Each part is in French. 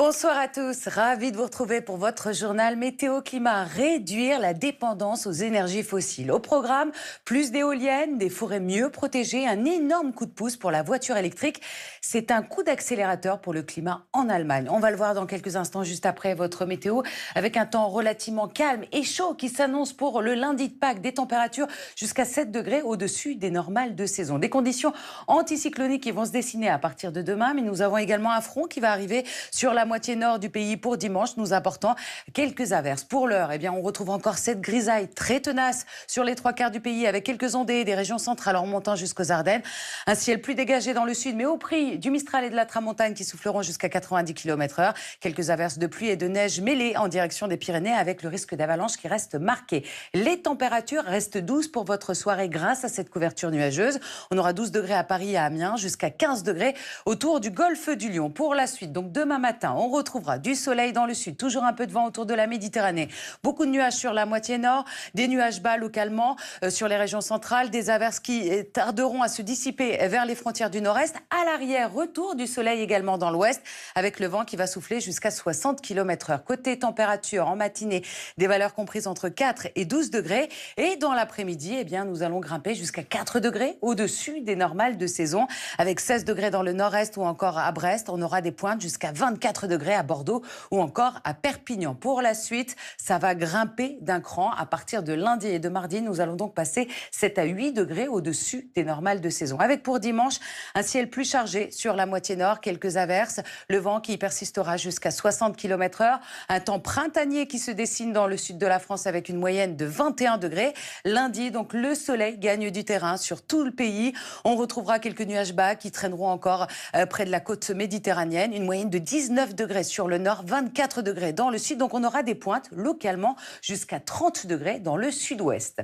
Bonsoir à tous, ravi de vous retrouver pour votre journal Météo Climat. Réduire la dépendance aux énergies fossiles. Au programme, plus d'éoliennes, des forêts mieux protégées, un énorme coup de pouce pour la voiture électrique. C'est un coup d'accélérateur pour le climat en Allemagne. On va le voir dans quelques instants, juste après votre météo, avec un temps relativement calme et chaud qui s'annonce pour le lundi de Pâques. Des températures jusqu'à 7 degrés au-dessus des normales de saison. Des conditions anticycloniques qui vont se dessiner à partir de demain, mais nous avons également un front qui va arriver sur la moitié nord du pays pour dimanche, nous apportant quelques averses. Pour l'heure, on retrouve encore cette grisaille très tenace sur les 3/4 du pays, avec quelques ondées des régions centrales en remontant jusqu'aux Ardennes. Un ciel plus dégagé dans le sud, mais au prix du Mistral et de la Tramontane qui souffleront jusqu'à 90 km/h. Quelques averses de pluie et de neige mêlées en direction des Pyrénées, avec le risque d'avalanche qui reste marqué. Les températures restent douces pour votre soirée grâce à cette couverture nuageuse. On aura 12 degrés à Paris et à Amiens, jusqu'à 15 degrés autour du golfe du Lion. Pour la suite, donc demain matin, on retrouvera du soleil dans le sud, toujours un peu de vent autour de la Méditerranée. Beaucoup de nuages sur la moitié nord, des nuages bas localement sur les régions centrales, des averses qui tarderont à se dissiper vers les frontières du nord-est. À l'arrière, retour du soleil également dans l'ouest, avec le vent qui va souffler jusqu'à 60 km/h. Côté température, en matinée, des valeurs comprises entre 4 et 12 degrés. Et dans l'après-midi, nous allons grimper jusqu'à 4 degrés au-dessus des normales de saison, avec 16 degrés dans le nord-est ou encore à Brest. On aura des pointes jusqu'à 24 degrés à Bordeaux ou encore à Perpignan. Pour la suite, ça va grimper d'un cran. À partir de lundi et de mardi, nous allons donc passer 7 à 8 degrés au-dessus des normales de saison. Avec pour dimanche, un ciel plus chargé sur la moitié nord, quelques averses, le vent qui persistera jusqu'à 60 km/h, un temps printanier qui se dessine dans le sud de la France avec une moyenne de 21 degrés. Lundi, donc, le soleil gagne du terrain sur tout le pays. On retrouvera quelques nuages bas qui traîneront encore près de la côte méditerranéenne. Une moyenne de 19 degrés sur le nord, 24 degrés dans le sud. Donc on aura des pointes localement jusqu'à 30 degrés dans le sud-ouest.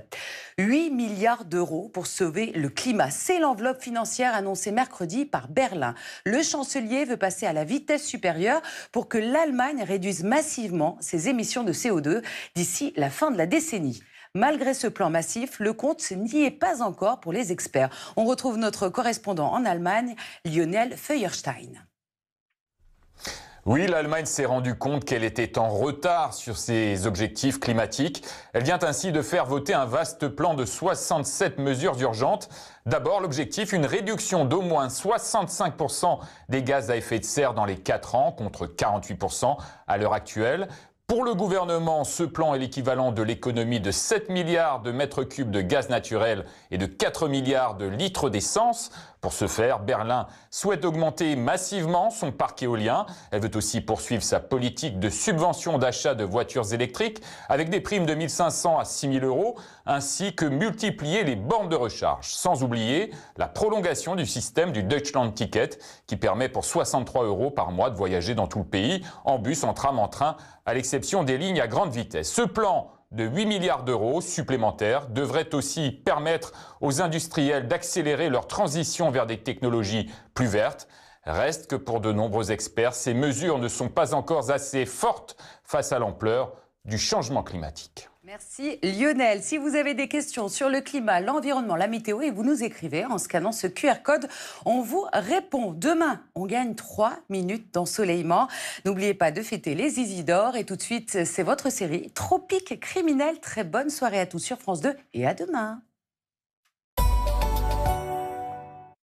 8 milliards d'euros pour sauver le climat. C'est l'enveloppe financière annoncée mercredi par Berlin. Le chancelier veut passer à la vitesse supérieure pour que l'Allemagne réduise massivement ses émissions de CO2 d'ici la fin de la décennie. Malgré ce plan massif, le compte n'y est pas encore pour les experts. On retrouve notre correspondant en Allemagne, Lionel Feuerstein. Oui, l'Allemagne s'est rendue compte qu'elle était en retard sur ses objectifs climatiques. Elle vient ainsi de faire voter un vaste plan de 67 mesures urgentes. D'abord, l'objectif, une réduction d'au moins 65% des gaz à effet de serre dans les 4 ans, contre 48% à l'heure actuelle. Pour le gouvernement, ce plan est l'équivalent de l'économie de 7 milliards de mètres cubes de gaz naturel et de 4 milliards de litres d'essence. Pour ce faire, Berlin souhaite augmenter massivement son parc éolien. Elle veut aussi poursuivre sa politique de subvention d'achat de voitures électriques avec des primes de 1 500 à 6 000 euros, ainsi que multiplier les bornes de recharge. Sans oublier la prolongation du système du Deutschland Ticket qui permet pour 63 euros par mois de voyager dans tout le pays, en bus, en tram, en train, à l'exception des lignes à grande vitesse. Ce plan de 8 milliards d'euros supplémentaires devrait aussi permettre aux industriels d'accélérer leur transition vers des technologies plus vertes. Reste que pour de nombreux experts, ces mesures ne sont pas encore assez fortes face à l'ampleur du changement climatique. Merci Lionel. Si vous avez des questions sur le climat, l'environnement, la météo, et vous nous écrivez en scannant ce QR code, on vous répond. Demain, on gagne 3 minutes d'ensoleillement. N'oubliez pas de fêter les Isidores. Et tout de suite, c'est votre série Tropique criminel. Très bonne soirée à tous sur France 2 et à demain.